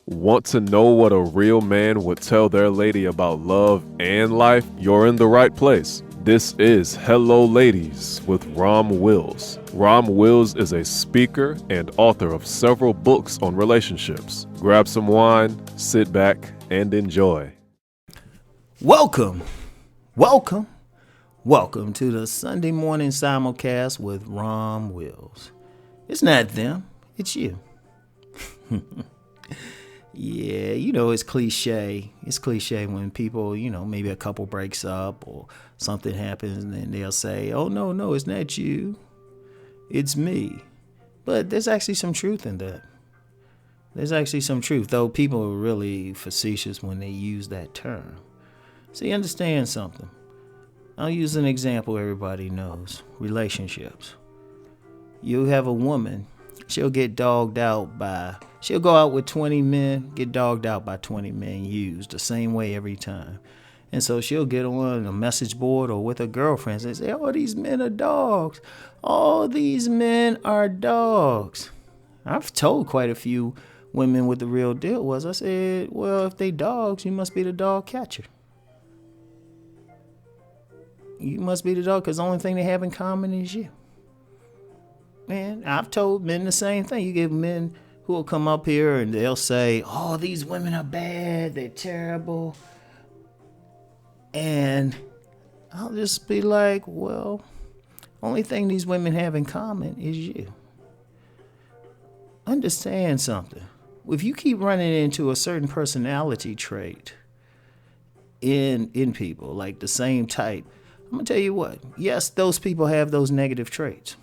Want to know what a real man would tell their lady about love and life? You're in the right place. This is Hello Ladies with Rom Wills. Rom Wills is a speaker and author of several books on relationships. Grab some wine, sit back, and enjoy. Welcome to the Sunday morning simulcast with Rom Wills. It's not them, it's you. Yeah, it's cliche. It's cliche when people, maybe a couple breaks up or something happens and then they'll say, oh, no, it's not you. It's me. But there's actually some truth in that. There's actually some truth, though people are really facetious when they use that term. See, understand something. I'll use an example everybody knows. Relationships. You have a woman, she'll go out with 20 men, get dogged out by 20 men used the same way every time. And so she'll get on a message board or with her girlfriends and say, oh, these men are dogs. All these men are dogs. I've told quite a few women what the real deal was. I said, well, if they dogs, you must be the dog catcher. You must be the dog because the only thing they have in common is you. Man, I've told men the same thing. You get men who will come up here and they'll say, oh, these women are bad, they're terrible. And I'll just be like, well, only thing these women have in common is you. Understand something. If you keep running into a certain personality trait in people, like the same type, I'm going to tell you what, yes, those people have those negative traits.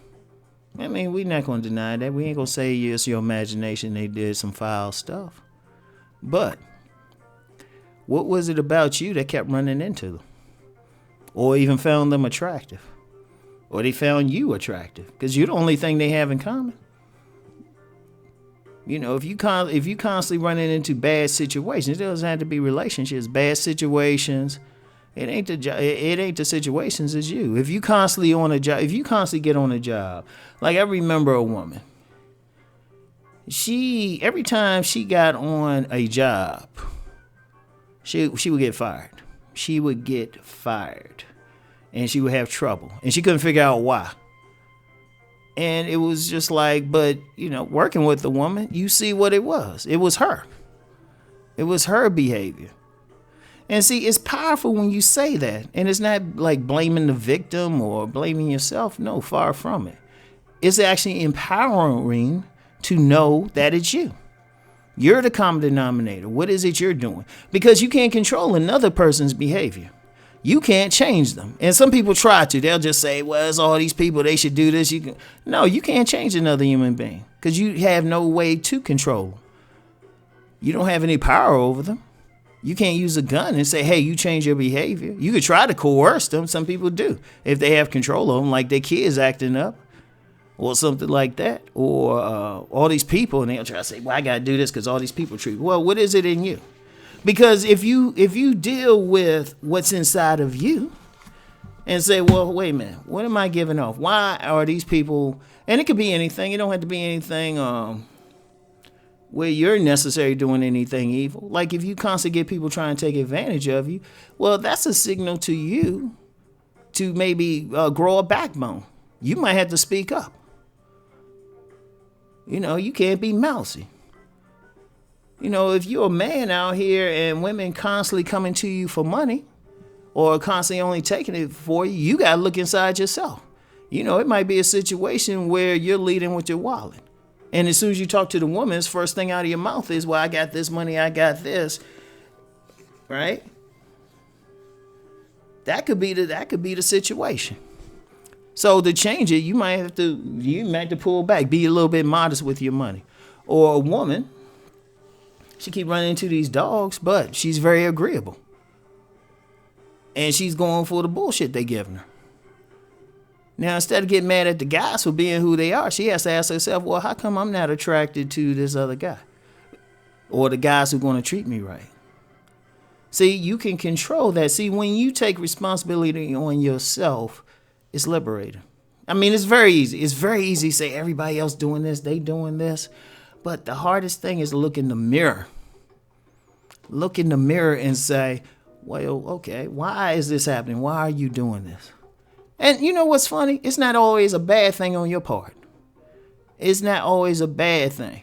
I mean, we're not going to deny that. We ain't going to say it's your imagination they did some foul stuff. But what was it about you that kept running into them? Or even found them attractive? Or they found you attractive? Because you're the only thing they have in common. If you constantly running into bad situations, it doesn't have to be relationships, bad situations. It ain't the situations, it's you. If you constantly get on a job, like I remember a woman. Every time she got on a job, she would get fired. She would get fired. And she would have trouble. And she couldn't figure out why. And it was just like, but, working with the woman, you see what it was. It was her. It was her behavior. And see, it's powerful when you say that. And it's not like blaming the victim or blaming yourself. No, far from it. It's actually empowering to know that it's you. You're the common denominator. What is it you're doing? Because you can't control another person's behavior. You can't change them. And some people try to. They'll just say, well, it's all these people. They should do this. No, you can't change another human being because you have no way to control them. You don't have any power over them. You can't use a gun and say, hey, you change your behavior. You could try to coerce them. Some people do. If they have control of them, like their kids acting up or something like that. Or all these people, and they'll try to say, well, I got to do this because all these people treat me. Well, what is it in you? Because if you deal with what's inside of you and say, well, wait a minute, what am I giving off? Why are these people, and it could be anything. It don't have to be anything where you're necessarily doing anything evil. Like if you constantly get people trying to take advantage of you, well, that's a signal to you to maybe grow a backbone. You might have to speak up. You can't be mousy. If you're a man out here and women constantly coming to you for money or constantly only taking it for you, you got to look inside yourself. It might be a situation where you're leading with your wallet. And as soon as you talk to the woman, the first thing out of your mouth is, well, I got this money, I got this. Right? That could be the situation. So to change it, you might have to pull back, be a little bit modest with your money. Or a woman, she keep running into these dogs, but she's very agreeable. And she's going for the bullshit they giving her. Now, instead of getting mad at the guys for being who they are, she has to ask herself, well, how come I'm not attracted to this other guy? Or the guys who are going to treat me right? See, you can control that. See, when you take responsibility on yourself, it's liberating. I mean, it's very easy. It's very easy to say everybody else doing this, they doing this. But the hardest thing is to look in the mirror look in the mirror and say, well, okay, why is this happening? Why are you doing this? And you know what's funny? It's not always a bad thing on your part. It's not always a bad thing.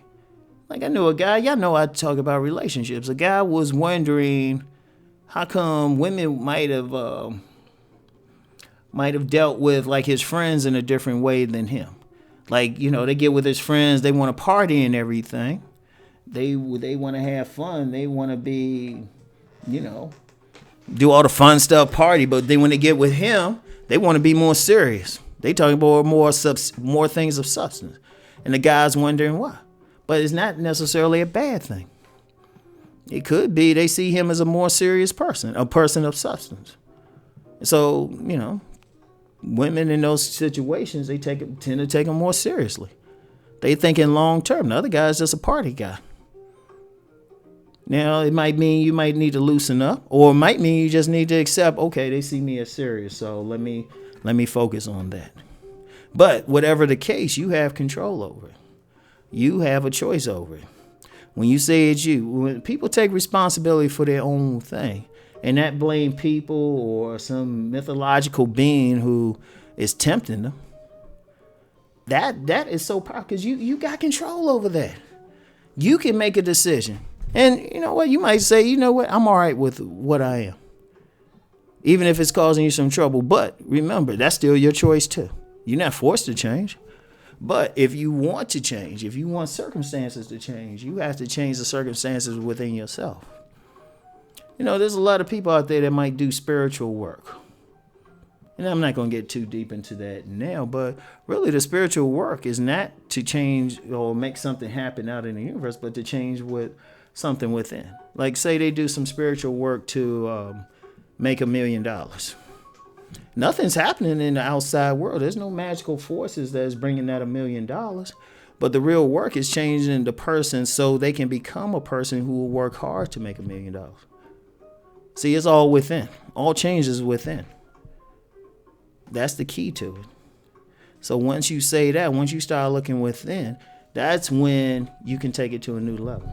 Like I knew a guy, y'all know I talk about relationships. A guy was wondering how come women might have dealt with like his friends in a different way than him. Like, you know, they get with his friends, they want to party and everything. They want to have fun. They want to be, you know, do all the fun stuff, party. But then when they get with him, they want to be more serious. They talking about more things of substance. And the guy's wondering why. But it's not necessarily a bad thing. It could be they see him as a more serious person, a person of substance. So, you know, women in those situations, they tend to take them more seriously. They thinking long term. The other guy's just a party guy. Now, it might mean you might need to loosen up, or it might mean you just need to accept, okay, they see me as serious, so let me focus on that. But whatever the case, you have control over it. You have a choice over it. When you say it's you, when people take responsibility for their own thing, and not blame people or some mythological being who is tempting them, that is so powerful because you got control over that. You can make a decision. And you know what? You might say, you know what? I'm all right with what I am. Even if it's causing you some trouble. But remember, that's still your choice too. You're not forced to change. But if you want to change, if you want circumstances to change, you have to change the circumstances within yourself. You know, there's a lot of people out there that might do spiritual work. And I'm not going to get too deep into that now, but really the spiritual work is not to change or make something happen out in the universe, but to change with something within. Like say they do some spiritual work to make $1 million. Nothing's happening in the outside world. There's no magical forces that's bringing that $1 million. But the real work is changing the person so they can become a person who will work hard to make $1 million. See, it's all within. All change is within. That's the key to it. So once you say that, once you start looking within, that's when you can take it to a new level.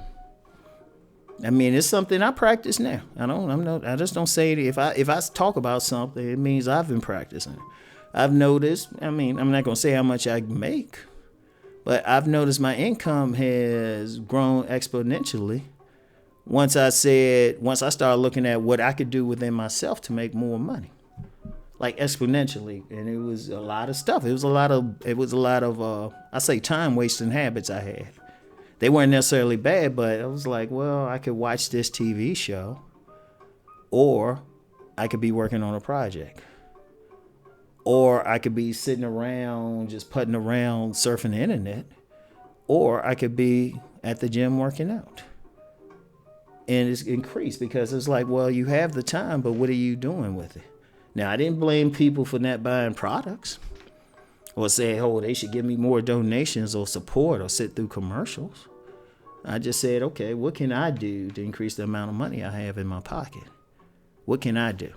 I mean, it's something I practice now. I just don't say it. If I talk about something, it means I've been practicing. I've noticed, I mean, I'm not going to say how much I make, but I've noticed my income has grown exponentially once I started looking at what I could do within myself to make more money. Like exponentially. And it was a lot of stuff. It was a lot of I say time wasting habits I had. They weren't necessarily bad, but I was like, well, I could watch this TV show, or I could be working on a project, or I could be sitting around just putting around surfing the internet, or I could be at the gym working out. And it's increased because it's like, well, you have the time, but what are you doing with it? Now, I didn't blame people for not buying products or say, oh, they should give me more donations or support or sit through commercials. I just said, okay, what can I do to increase the amount of money I have in my pocket? What can I do?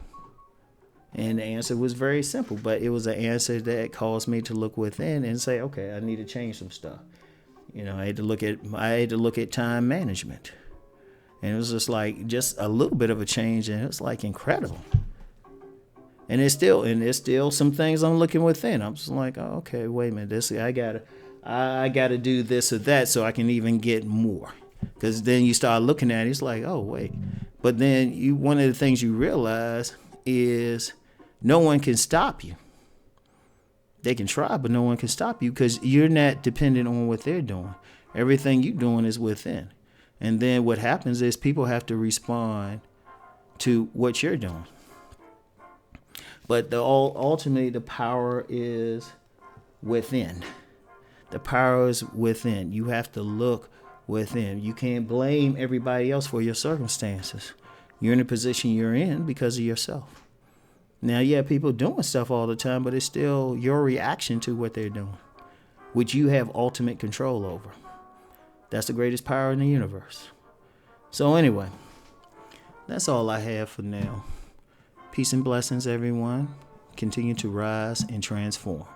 And the answer was very simple, but it was an answer that caused me to look within and say, okay, I need to change some stuff. You know, I had to look at time management. And it was just a little bit of a change, and it was like incredible. And there's still some things I'm looking within. I'm just like, oh, okay, wait a minute, I gotta do this or that so I can even get more. Because then you start looking at it, it's like, oh wait. But then one of the things you realize is no one can stop you. They can try, but no one can stop you because you're not dependent on what they're doing. Everything you're doing is within. And then what happens is people have to respond to what you're doing. But ultimately, the power is within. The power is within. You have to look within. You can't blame everybody else for your circumstances. You're in the position you're in because of yourself. Now, yeah, people doing stuff all the time, but it's still your reaction to what they're doing, which you have ultimate control over. That's the greatest power in the universe. So anyway, that's all I have for now. Peace and blessings, everyone. Continue to rise and transform.